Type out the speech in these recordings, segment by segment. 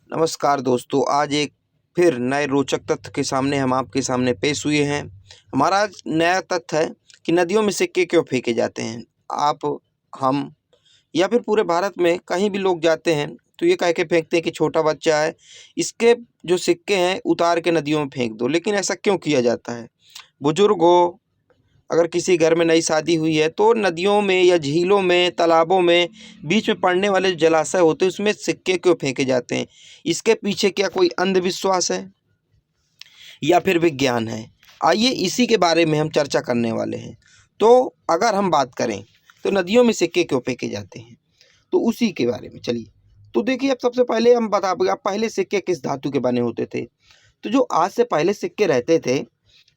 नमस्कार दोस्तों, आज एक फिर नए रोचक तथ्य के सामने हम आपके सामने पेश हुए हैं। हमारा आज नया तथ्य है कि नदियों में सिक्के क्यों फेंके जाते हैं। आप, हम या फिर पूरे भारत में कहीं भी लोग जाते हैं तो ये कह के फेंकते हैं कि छोटा बच्चा है, इसके जो सिक्के हैं उतार के नदियों में फेंक दो। लेकिन ऐसा क्यों किया जाता है? बुजुर्ग हो, अगर किसी घर में नई शादी हुई है तो नदियों में या झीलों में, तालाबों में, बीच में पड़ने वाले जो जलाशय होते हैं उसमें सिक्के क्यों फेंके जाते हैं? इसके पीछे क्या कोई अंधविश्वास है या फिर विज्ञान है? आइए इसी के बारे में हम चर्चा करने वाले हैं। तो अगर हम बात करें तो नदियों में सिक्के क्यों फेंके जाते हैं, तो उसी के बारे में चलिए। तो देखिए, अब सबसे पहले हम बता आप पहले सिक्के किस धातु के बने होते थे। तो जो आज से पहले सिक्के रहते थे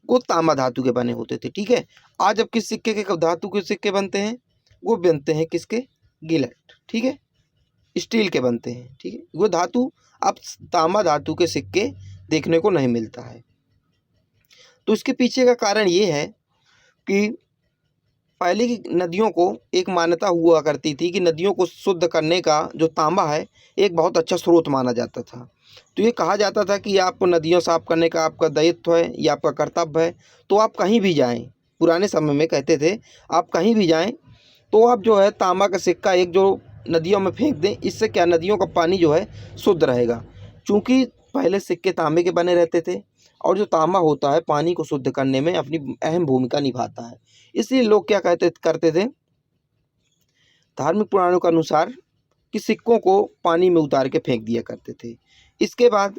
वो तांबा धातु के बने होते थे, ठीक है। आज अब किस सिक्के के धातु के सिक्के बनते हैं? वो बनते हैं किसके? गिलट, ठीक है, स्टील के बनते हैं, ठीक है। वो धातु अब तांबा धातु के सिक्के देखने को नहीं मिलता है। तो इसके पीछे का कारण ये है कि पहले की नदियों को एक मान्यता हुआ करती थी कि नदियों को शुद्ध करने का जो तांबा है एक बहुत अच्छा स्रोत माना जाता था। तो ये कहा जाता था कि आपको नदियों साफ करने का आपका दायित्व है, ये आपका कर्तव्य है। तो आप कहीं भी जाएं, पुराने समय में कहते थे आप कहीं भी जाएं तो आप जो है तांबा का सिक्का एक जो नदियों में फेंक दें। इससे क्या, नदियों का पानी जो है शुद्ध रहेगा। चूँकि पहले सिक्के तांबे के बने रहते थे और जो तांबा होता है पानी को शुद्ध करने में अपनी अहम भूमिका निभाता है। इसलिए लोग क्या करते थे, धार्मिक पुराणों के अनुसार, कि सिक्कों को पानी में उतार के फेंक दिया करते थे। इसके बाद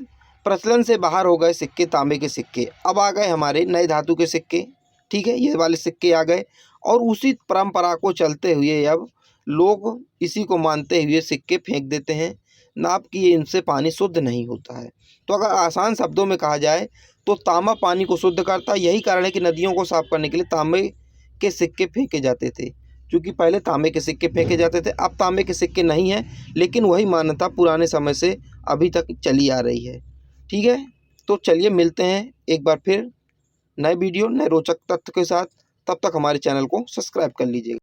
प्रचलन से बाहर हो गए सिक्के, तांबे के सिक्के। अब आ गए हमारे नए धातु के सिक्के, ठीक है, ये वाले सिक्के आ गए। और उसी परंपरा को चलते हुए अब लोग इसी को मानते हुए सिक्के फेंक देते हैं, नाप कि इनसे पानी शुद्ध नहीं होता है। तो अगर आसान शब्दों में कहा जाए तो तांबा पानी को शुद्ध करता है। यही कारण है कि नदियों को साफ करने के लिए तांबे के सिक्के फेंके जाते थे। क्योंकि पहले तांबे के सिक्के फेंके जाते थे, अब तांबे के सिक्के नहीं हैं, लेकिन वही मान्यता पुराने समय से अभी तक चली आ रही है, ठीक है। तो चलिए मिलते हैं एक बार फिर नए वीडियो, नए रोचक तथ्य के साथ। तब तक हमारे चैनल को सब्सक्राइब कर लीजिएगा।